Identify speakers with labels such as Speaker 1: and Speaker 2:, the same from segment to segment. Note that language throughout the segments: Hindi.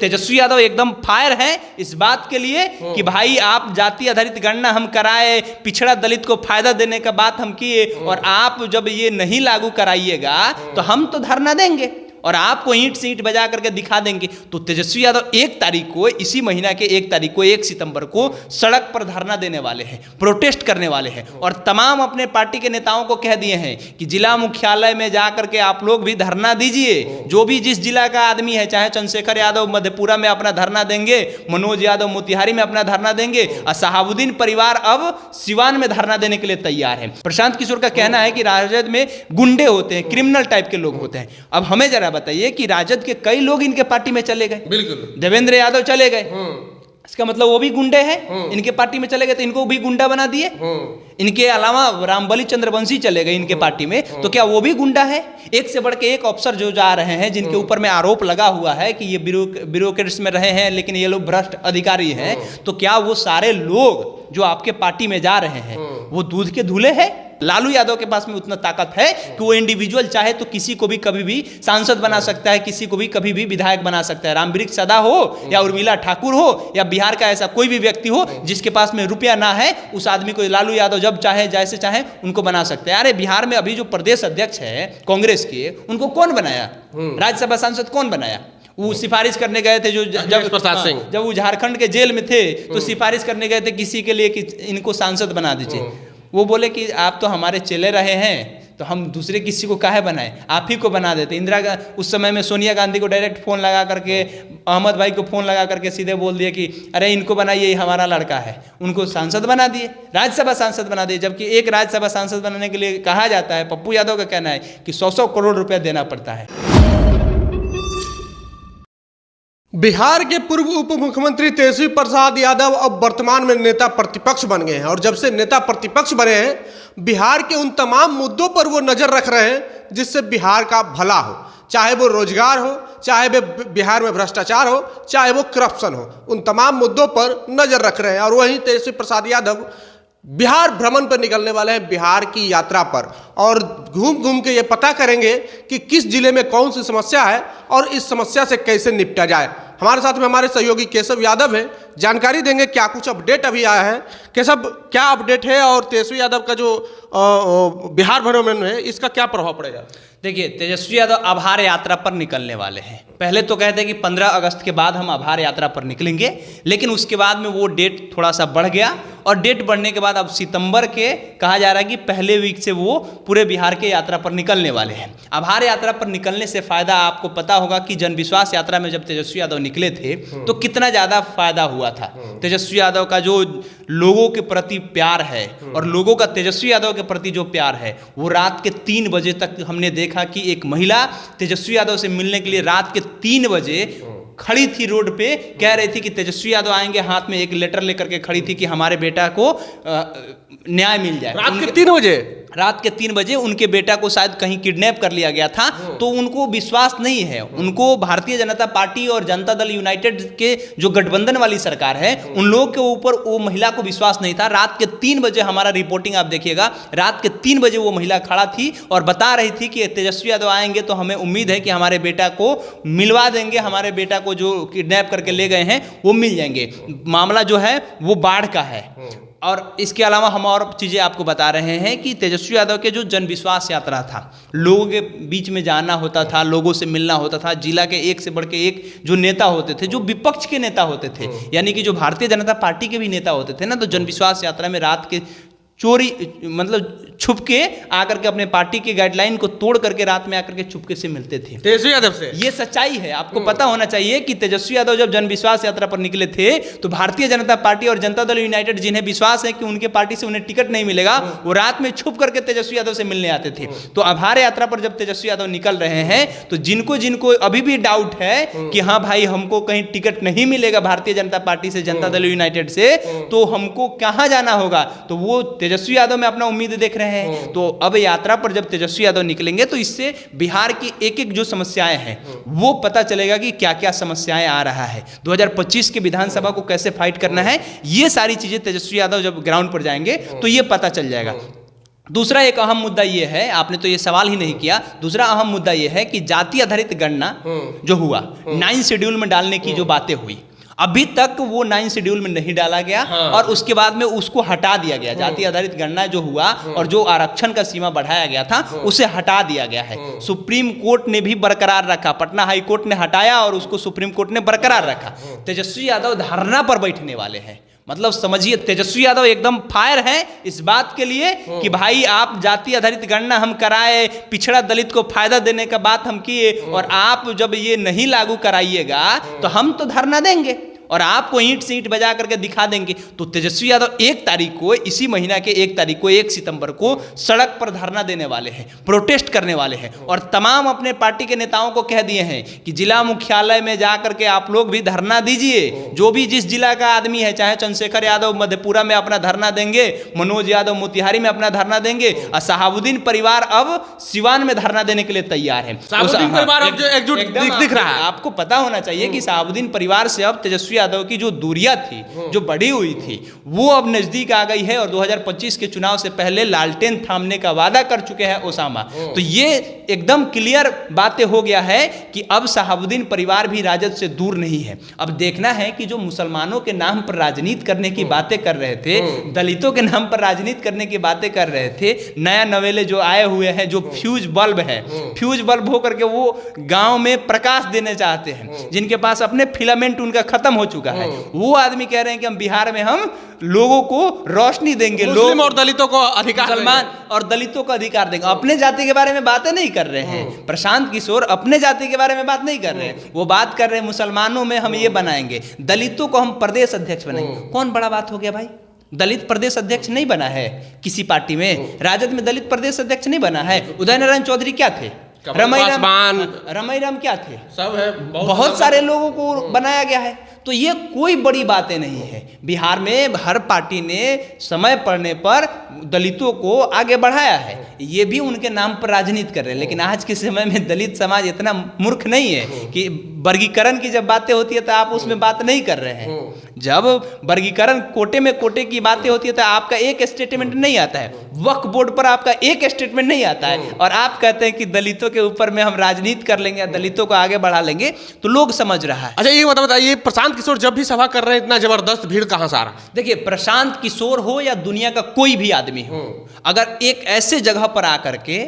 Speaker 1: तेजस्वी यादव एकदम फायर है इस बात के लिए कि भाई आप जाति आधारित गणना हम कराए, पिछड़ा दलित को फायदा देने का बात हम किए, और आप जब ये नहीं लागू कराइएगा तो हम तो धरना देंगे और आपको ईंट से ईंट बजा करके दिखा देंगे। तो तेजस्वी यादव 1 तारीख को, इसी महीना के 1 तारीख को, 1 सितंबर को सड़क पर धरना देने वाले हैं, प्रोटेस्ट करने वाले हैं, और तमाम अपने पार्टी के नेताओं को कह दिए हैं कि जिला मुख्यालय में जा करके आप लोग भी धरना दीजिए। जो भी जिस जिला का आदमी है, चाहे चंद्रशेखर यादव मधेपुरा में अपना धरना देंगे, मनोज यादव मोतिहारी में अपना धरना देंगे, और शहाबुद्दीन परिवार अब सिवान में धरना देने के लिए तैयार है। प्रशांत किशोर का कहना है कि राजद में गुंडे होते हैं, क्रिमिनल टाइप के लोग होते हैं। अब हमें जरा बताइए कि राजद के कई लोग इनके पार्टी में चले गए,
Speaker 2: बिल्कुल
Speaker 1: देवेंद्र यादव चले गए, इसका मतलब वो भी गुंडे हैं, इनके पार्टी में चले गए तो इनको भी गुंडा बना दिए। इनके अलावा रामबली चंद्रवंशी चले गए इनके पार्टी में, तो क्या वो भी गुंडा है? एक से बढ़ के एक अफसर जो जा रहे हैं, जिनके ऊपर में आरोप लगा हुआ है कि ये ब्यूरोक्रेट्स में रहे हैं, लेकिन ये लोग भ्रष्ट अधिकारी हैं, तो क्या वो सारे लोग जो आपके पार्टी में जा रहे हैं वो दूध के धुले हैं? लालू यादव के पास में उतना ताकत है कि वो इंडिविजुअल चाहे तो किसी को भी कभी भी सांसद बना सकता है, किसी को भी कभी भी विधायक बना सकता है। रामवृक्ष सदा हो या उर्मिला ठाकुर हो या बिहार का ऐसा कोई भी व्यक्ति हो जिसके पास में रुपया ना है, उस आदमी को लालू यादव जब चाहे जैसे चाहे उनको बना सकते हैं। अरे बिहार में अभी जो प्रदेश अध्यक्ष है कांग्रेस के, उनको कौन बनाया? राज्यसभा सांसद कौन बनाया? वो सिफारिश करने गए थे जब वो झारखंड के जेल में थे, तो सिफारिश करने गए थे किसी के लिए कि इनको सांसद बना दीजिए। वो बोले कि आप तो हमारे चले रहे हैं, तो हम दूसरे किसी को काहे बनाए, आप ही को बना देते। उस समय में सोनिया गांधी को डायरेक्ट फोन लगा करके, अहमद भाई को फोन लगा करके सीधे बोल दिया कि अरे इनको बनाइए, ये हमारा लड़का है। उनको सांसद बना दिए, राज्यसभा सांसद बना दिए। जबकि एक राज्यसभा सांसद बनाने के लिए कहा जाता है, पप्पू यादव का कहना है कि 100 करोड़ रुपया देना पड़ता है।
Speaker 2: बिहार के पूर्व उप मुख्यमंत्री तेजस्वी प्रसाद यादव अब वर्तमान में नेता प्रतिपक्ष बन गए हैं, और जब से नेता प्रतिपक्ष बने हैं, बिहार के उन तमाम मुद्दों पर वो नज़र रख रहे हैं जिससे बिहार का भला हो, चाहे वो रोजगार हो, चाहे वो बिहार में भ्रष्टाचार हो, चाहे वो करप्शन हो, उन तमाम मुद्दों पर नज़र रख रहे हैं। और वहीं तेजस्वी प्रसाद यादव बिहार भ्रमण पर निकलने वाले हैं, बिहार की यात्रा पर, और घूम घूम के ये पता करेंगे कि किस जिले में कौन सी समस्या है और इस समस्या से कैसे निपटा जाए। हमारे साथ में हमारे सहयोगी केशव यादव हैं, जानकारी देंगे क्या कुछ अपडेट अभी आया है। केशव, क्या अपडेट है और तेजस्वी यादव का जो बिहार भ्रमण है इसका क्या प्रभाव पड़ेगा?
Speaker 1: देखिए, तेजस्वी यादव आभार यात्रा पर निकलने वाले हैं। पहले तो कहते हैं कि 15 अगस्त के बाद हम आभार यात्रा पर निकलेंगे, लेकिन उसके बाद में वो डेट थोड़ा सा बढ़ गया, और डेट बढ़ने के बाद अब सितंबर के कहा जा रहा है कि पहले वीक से वो पूरे बिहार के यात्रा पर निकलने वाले हैं। आभार यात्रा पर निकलने से फायदा आपको पता होगा कि जनविश्वास यात्रा में जब तेजस्वी यादव निकले थे तो कितना ज़्यादा फायदा हुआ था। तेजस्वी यादव का जो लोगों के प्रति प्यार है, और लोगों का तेजस्वी यादव के प्रति जो प्यार है, वो रात के 3 बजे तक हमने देखा कि एक महिला तेजस्वी यादव से मिलने के लिए रात के 3 बजे खड़ी थी रोड पे, कह रही थी कि तेजस्वी यादव आएंगे, हाथ में एक लेटर लेकर के खड़ी थी कि हमारे बेटा को न्याय मिल जाए।
Speaker 2: रात के 3 बजे?
Speaker 1: रात के 3 बजे उनके बेटा को शायद कहीं किडनैप कर लिया गया था, तो उनको विश्वास नहीं है। उनको भारतीय जनता पार्टी और जनता दल यूनाइटेड के जो गठबंधन वाली सरकार है, उन लोगों के ऊपर वो महिला को विश्वास नहीं था। रात के 3 बजे, हमारा रिपोर्टिंग आप देखिएगा, रात के 3 बजे वो महिला खड़ा थी और बता रही थी कि तेजस्वी यादव आएंगे तो हमें उम्मीद है कि हमारे बेटा को मिलवा देंगे, हमारे बेटा को जो किडनैप करके ले गए हैं वो मिल जाएंगे। मामला जो है वो बाढ़ का है। और इसके अलावा हम और चीज़ें आपको बता रहे हैं कि तेजस्वी यादव के जो जनविश्वास यात्रा था, लोगों के बीच में जाना होता था, लोगों से मिलना होता था, जिला के एक से बढ़ के एक जो नेता होते थे, जो विपक्ष के नेता होते थे, यानी कि जो भारतीय जनता पार्टी के भी नेता होते थे ना, तो जनविश्वास यात्रा में रात के चोरी, मतलब छुप के आकर के अपने पार्टी के गाइडलाइन को तोड़ करके रात में आकर के चुपके से मिलते थे
Speaker 2: तेजस्वी यादव से।
Speaker 1: ये सच्चाई है, आपको पता होना चाहिए कि तेजस्वी यादव जब जनविश्वास यात्रा पर निकले थे तो भारतीय जनता पार्टी और जनता दल यूनाइटेड, जिन्हें विश्वास है कि उनके पार्टी से उन्हें टिकट नहीं मिलेगा, वो रात में छुप करके तेजस्वी यादव से मिलने आते थे। तो आभार यात्रा पर जब तेजस्वी यादव निकल रहे हैं, तो जिनको जिनको अभी भी डाउट है कि हाँ भाई हमको कहीं टिकट नहीं मिलेगा भारतीय जनता पार्टी से, जनता दल यूनाइटेड से, तो हमको कहाँ जाना होगा, तो वो तेजस्वी यादव में अपना उम्मीद देख रहे हैं। तो अब यात्रा पर जब तेजस्वी यादव निकलेंगे तो इससे बिहार की एक एक जो समस्याएं हैं वो पता चलेगा कि क्या क्या समस्याएं आ रहा है, 2025 के विधानसभा को कैसे फाइट करना है, ये सारी चीजें तेजस्वी यादव जब ग्राउंड पर जाएंगे तो ये पता चल जाएगा। दूसरा एक अहम मुद्दा ये है, आपने तो ये सवाल ही नहीं किया, दूसरा अहम मुद्दा ये है कि जाति आधारित गणना जो हुआ 9 शेड्यूल में डालने की जो बातें हुई, अभी तक वो 9 शेड्यूल में नहीं डाला गया। और उसके बाद में उसको हटा दिया गया। जाति आधारित गणना जो हुआ और जो आरक्षण का सीमा बढ़ाया गया था उसे हटा दिया गया है। सुप्रीम कोर्ट ने भी बरकरार रखा, पटना हाई कोर्ट ने हटाया और उसको सुप्रीम कोर्ट ने बरकरार रखा। तेजस्वी यादव धरना पर बैठने वाले हैं। मतलब समझिए, तेजस्वी यादव एकदम फायर है इस बात के लिए कि भाई आप जाति आधारित गणना हम कराए, पिछड़ा दलित को फायदा देने का बात हम किए, और आप जब ये नहीं लागू कराइएगा तो हम तो धरना देंगे और आपको ईंट से ईंट बजा करके दिखा देंगे। तो तेजस्वी यादव 1 तारीख को, इसी महीना के 1 तारीख को, 1 सितंबर को सड़क पर धरना देने वाले हैं, प्रोटेस्ट करने वाले हैं। और तमाम अपने पार्टी के नेताओं को कह दिए हैं कि जिला मुख्यालय में जा करके आप लोग भी धरना दीजिए। जो भी जिस जिला का आदमी है, चाहे चंद्रशेखर यादव मधेपुरा में अपना धरना देंगे, मनोज यादव मोतिहारी में अपना धरना देंगे, और शहाबुद्दीन परिवार अब सिवान में धरना देने के लिए तैयार है।
Speaker 2: दिख रहा है।
Speaker 1: आपको पता होना चाहिए कि शहाबुद्दीन परिवार से अब तेजस्वी यादव की जो दूरियां थी, जो बढ़ी हुई थी, वो अब नजदीक आ गई है। और 2025 के चुनाव से पहले लालटेन थामने का वादा कर चुके हैं ओसामा। तो ये एकदम क्लियर बातें हो गया है कि अब शहाबुद्दीन परिवार भी राजद से दूर नहीं है। अब देखना है कि जो मुसलमानों के नाम पर राजनीति करने की बातें कर रहे थे, दलितों के नाम पर राजनीति करने की बातें कर रहे थे, नया नवेले जो आए हुए हैं, जो फ्यूज बल्ब है, फ्यूज बल्ब होकर के वो गांव में प्रकाश देने चाहते हैं, जिनके पास अपने फिलामेंट उनका खत्म हो चुका है, वो आदमी कह रहे हैं कि हम बिहार में हम लोगों को रोशनी देंगे,
Speaker 2: मुस्लिम और दलितों को अधिकार,
Speaker 1: मुसलमान और दलितों को अधिकार देंगे। अपने जाति के बारे में बातें नहीं कर रहे हैं। प्रशांत किशोर अपने जाति के बारे में बात नहीं कर रहे हैं, वो बात कर रहे हैं मुसलमानों में हम ये बनाएंगे, दलितों को हम प्रदेश अध्यक्ष बनाएंगे। कौन बड़ा बात हो गया भाई? दलित प्रदेश अध्यक्ष नहीं बना है किसी पार्टी में, राजद में दलित प्रदेश अध्यक्ष नहीं बना है। उदय नारायण चौधरी क्या थे? रमई राम क्या थे?
Speaker 2: सब है,
Speaker 1: बहुत सारे लोगों को बनाया गया है। तो ये कोई बड़ी बातें नहीं है। बिहार में हर पार्टी ने समय पड़ने पर दलितों को आगे बढ़ाया है, ये भी उनके नाम पर राजनीति कर रहे हैं। लेकिन आज के समय में दलित समाज इतना मूर्ख नहीं है कि वर्गीकरण की जब बातें होती है तो आप उसमें बात नहीं कर रहे हैं। जब वर्गीकरण कोटे में कोटे की बातें होती है तो आपका एक स्टेटमेंट नहीं आता है, वक्फ बोर्ड पर आपका एक स्टेटमेंट नहीं आता है, और आप कहते हैं कि दलितों के ऊपर में हम राजनीति कर लेंगे, दलितों को आगे बढ़ा लेंगे। तो लोग समझ रहा है।
Speaker 2: अच्छा ये बताइए, प्रशांत किशोर जब भी सभा कर रहे हैं इतना जबरदस्त भीड़ कहां से आ रहा है?
Speaker 1: देखिए, प्रशांत किशोर हो या दुनिया का कोई भी आदमी हो, अगर एक ऐसे जगह पर आकर के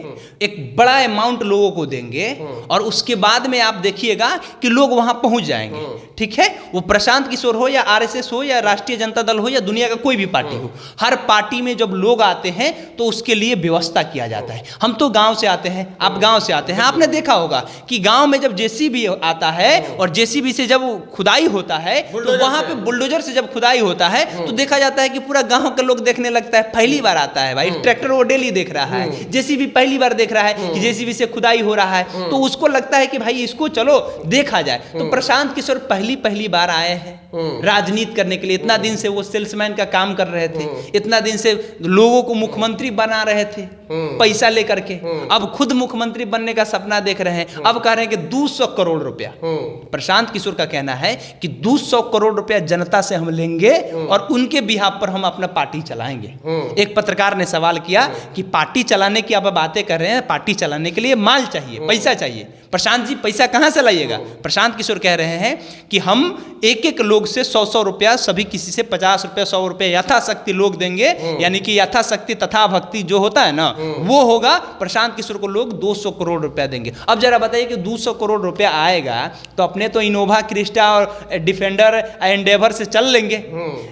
Speaker 1: एक बड़ा अमाउंट लोगों को देंगे और उसके बाद में आप देखिएगा कि लोग वहां पहुंच जाएंगे। ठीक है, वो प्रशांत किशोर हो या आरएसएस हो या राष्ट्रीय जनता दल हो या दुनिया का कोई भी पार्टी हो, हर पार्टी में जब लोग आते हैं तो उसके लिए व्यवस्था किया जाता है। हम तो गांव से आते हैं, आप गांव से आते हैं, आपने देखा होगा कि गांव में जब जेसीबी आता है और जेसीबी से जब खुदाई होता है तो वहां पे बुलडोजर से जब खुदाई होता है तो देखा जाता है कि पूरा गांव के लोग देखने लगता है। पहली बार आता है भाई, ट्रैक्टर वो डेली देख रहा है, जेसीबी पहली बार देख रहा है कि जेसीबी से खुदाई हो रहा है, तो उसको लगता है कि भाई इसको चलो देखा जाए। तो प्रशांत किशोर पहली बार आए हैं राजनीति करने के लिए। इतना दिन से वो सेल्समैन का काम कर रहे थे, इतना दिन से लोगों को मुख्यमंत्री बना रहे थे पैसा लेकर के, अब खुद मुख्यमंत्री बनने का सपना देख रहे हैं। अब कह रहे हैं कि 200 करोड़ रुपया, प्रशांत किशोर का कहना है कि 200 करोड़ रुपया जनता से हम लेंगे और उनके बिहाफ पर हम अपना पार्टी चलाएंगे। एक पत्रकार ने सवाल किया कि पार्टी चलाने की आप बातें कर रहे हैं, पार्टी चलाने के लिए माल चाहिए, पैसा चाहिए, प्रशांत जी पैसा कहां से लाइएगा? प्रशांत किशोर कह रहे हैं कि हम एक एक लोग से 100-100 रुपया, सभी किसी से 50 रुपया 100 रुपया यथाशक्ति लोग देंगे, यानी कि यथाशक्ति तथा भक्ति जो होता है ना वो होगा। प्रशांत किशोर को लोग 200 करोड़ रुपया देंगे। अब जरा बताइए कि 200 करोड़ रुपया आएगा तो अपने तो इनोवा क्रिस्टा और डिफेंडर एंडेवर से चल लेंगे,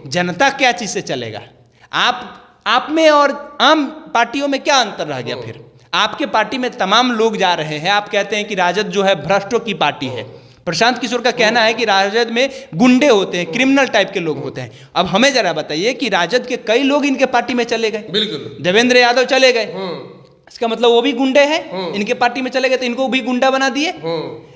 Speaker 1: जनता क्या चीज से चलेगा? आप में और आम पार्टियों में क्या अंतर रह गया? फिर आपके पार्टी में तमाम लोग जा रहे हैं, आप कहते हैं कि राजद जो है भ्रष्टों की पार्टी है। प्रशांत किशोर का कहना है कि राजद में गुंडे होते हैं, क्रिमिनल टाइप के लोग होते हैं। अब हमें जरा बताइए कि राजद के कई लोग इनके पार्टी में चले गए,
Speaker 2: बिल्कुल
Speaker 1: देवेंद्र यादव चले गए, इसका मतलब वो भी गुंडे हैं, इनके पार्टी में चले गए तो इनको भी गुंडा बना दिए।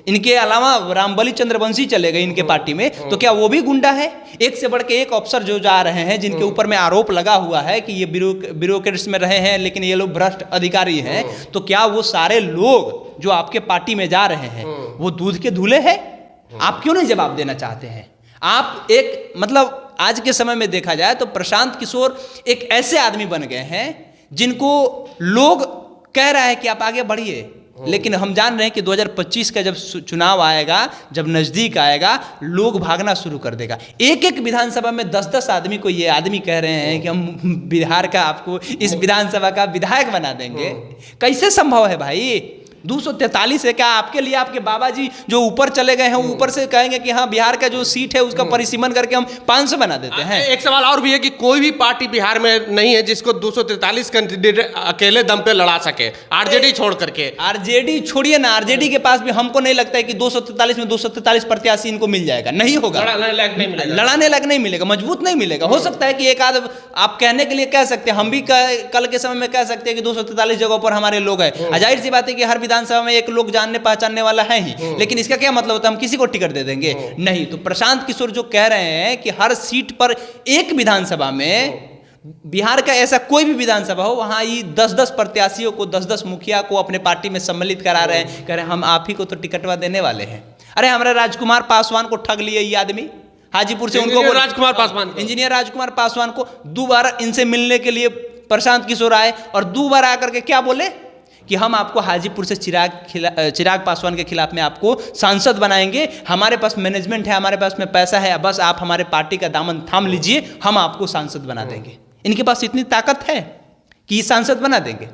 Speaker 1: इनके अलावा रामबली चंद्रवंशी चले गए इनके पार्टी में, तो क्या वो भी गुंडा है? एक से बढ़ के एक अफसर जो जा रहे हैं, जिनके ऊपर में आरोप लगा हुआ है कि ये ब्यूरोक्रेट्स में रहे हैं लेकिन ये लोग भ्रष्ट अधिकारी हैं, तो क्या वो सारे लोग जो आपके पार्टी में जा रहे हैं वो दूध के धूले हैं? आप क्यों नहीं जवाब देना चाहते हैं? आप एक मतलब आज के समय में देखा जाए तो प्रशांत किशोर एक ऐसे आदमी बन गए हैं जिनको लोग कह रहा है कि आप आगे बढ़िए, लेकिन हम जान रहे हैं कि 2025 का जब चुनाव आएगा, जब नजदीक आएगा, लोग भागना शुरू कर देगा। एक एक विधानसभा में 10-10 आदमी को ये आदमी कह रहे हैं कि हम बिहार का आपको इस विधानसभा का विधायक बना देंगे। कैसे संभव है भाई? 243 है क्या? आपके लिए आपके बाबा जी जो ऊपर चले गए हैं, ऊपर से कहेंगे कि हाँ बिहार का जो सीट है उसका परिसीमन करके हम 500 बना देते हैं।
Speaker 2: एक सवाल और भी है कि कोई भी पार्टी बिहार में नहीं है जिसको 243 कैंडिडेट अकेले दम पे लड़ा सके, आरजेडी छोड़ करके।
Speaker 1: आरजेडी छोड़िए ना, आरजेडी के पास भी हमको नहीं लगता है कि 243 में 243 प्रत्याशी इनको मिल जाएगा, नहीं होगा। लड़ाने लायक नहीं मिलेगा, मजबूत नहीं मिलेगा। हो सकता है कि एक आध आप कहने के लिए कह सकते हैं, हम भी कल के समय में कह सकते हैं कि 243 जगहों पर हमारे लोग हैं। जाहिर सी बात है कि हर विधानसभा में एक लोग जानने पहचानने वाला है ही, लेकिन इसका क्या मतलब होता है हम किसी को टिकट दे देंगे? नहीं। तो प्रशांत किशोर जो कह रहे हैं कि हर सीट पर एक विधानसभा में, बिहार का ऐसा कोई भी विधानसभा हो वहां ये 10-10 प्रत्याशियों को, 10-10 मुखिया को अपने पार्टी में सम्मिलित करा रहे हैं, कह रहे हैं हम आप ही को तो टिकटवा देने वाले हैं। अरे हमारे राजकुमार पासवान को ठग लिए ये आदमी, हाजीपुर से उनको
Speaker 2: राजकुमार पासवान,
Speaker 1: इंजीनियर राजकुमार पासवान को दोबारा इनसे मिलने के लिए प्रशांत किशोर आए और दोबारा आकर के क्या बोले कि हम आपको हाजीपुर से चिराग पासवान के खिलाफ में आपको सांसद बनाएंगे, हमारे पास मैनेजमेंट है, हमारे पास में पैसा है, बस आप हमारे पार्टी का दामन थाम लीजिए, हम आपको सांसद बना देंगे। इनके पास इतनी ताकत है कि ये सांसद बना देंगे।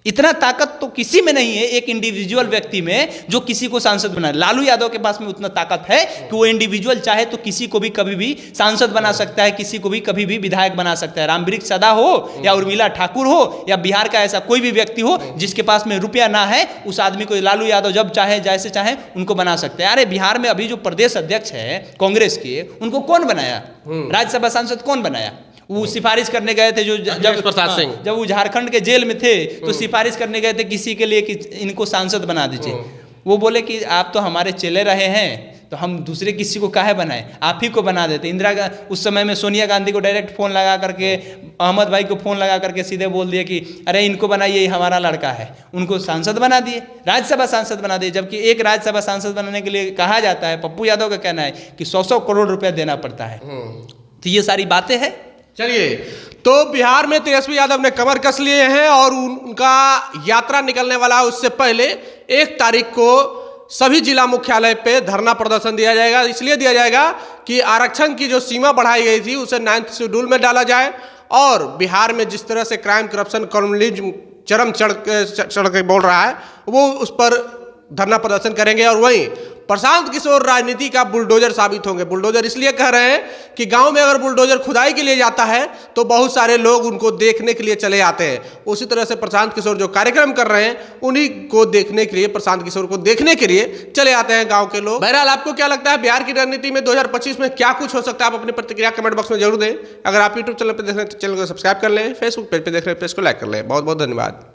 Speaker 1: इतना ताकत तो किसी में नहीं है, एक इंडिविजुअल व्यक्ति में, जो किसी को सांसद बना। लालू यादव के पास में उतना ताकत है कि वो इंडिविजुअल चाहे तो किसी को भी कभी भी सांसद बना सकता है, किसी को भी कभी भी विधायक बना सकता है। रामवृक्ष सदा हो या उर्मिला ठाकुर हो या बिहार का ऐसा कोई भी व्यक्ति हो जिसके पास में रुपया ना है, उस आदमी को लालू यादव जब चाहे जैसे चाहे उनको बना सकते हैं। अरे बिहार में अभी जो प्रदेश अध्यक्ष है कांग्रेस के, उनको कौन बनाया? राज्यसभा सांसद कौन बनाया? वो सिफारिश करने गए थे जब वो झारखंड के जेल में थे तो सिफारिश करने गए थे किसी के लिए कि इनको सांसद बना दीजिए। वो बोले कि आप तो हमारे चले रहे हैं तो हम दूसरे किसी को काहे बनाए, आप ही को बना देते। उस समय में सोनिया गांधी को डायरेक्ट फोन लगा करके, अहमद भाई को फोन लगा करके सीधे बोल दिया कि अरे इनको बनाइए, ये हमारा लड़का है। उनको सांसद बना दिए, राज्यसभा सांसद बना दिए। जबकि एक राज्यसभा सांसद बनाने के लिए कहा जाता है, पप्पू यादव का कहना है कि 100 करोड़ रुपया देना पड़ता है। तो ये सारी बातें हैं।
Speaker 2: चलिए, तो बिहार में तेजस्वी यादव ने कमर कस लिए हैं और उनका यात्रा निकलने वाला है। उससे पहले 1 तारीख को सभी जिला मुख्यालय पे धरना प्रदर्शन दिया जाएगा। इसलिए दिया जाएगा कि आरक्षण की जो सीमा बढ़ाई गई थी उसे 9th शेड्यूल में डाला जाए और बिहार में जिस तरह से क्राइम, करप्शन, कम्युनलिज्म चरम चढ़ के बोल रहा है, वो उस पर धरना प्रदर्शन करेंगे। और वहीं प्रशांत किशोर राजनीति का बुलडोजर साबित होंगे। बुलडोजर इसलिए कह रहे हैं कि गांव में अगर बुलडोजर खुदाई के लिए जाता है तो बहुत सारे लोग उनको देखने के लिए चले आते हैं। उसी तरह से प्रशांत किशोर जो कार्यक्रम कर रहे हैं उन्हीं को देखने के लिए, प्रशांत किशोर को देखने के लिए चले आते हैं गांव के लोग। बहरहाल, आपको क्या लगता है बिहार की राजनीति में 2025 में क्या कुछ हो सकता है? आप अपनी प्रतिक्रिया कमेंट बॉक्स में जरूर दें। अगर आप यूट्यूब चैनल पर देख रहे हैं तो चैनल को सब्सक्राइब कर लें, फेसबुक पेज पर देख रहे हैं पेज को लाइक कर लें। बहुत बहुत धन्यवाद।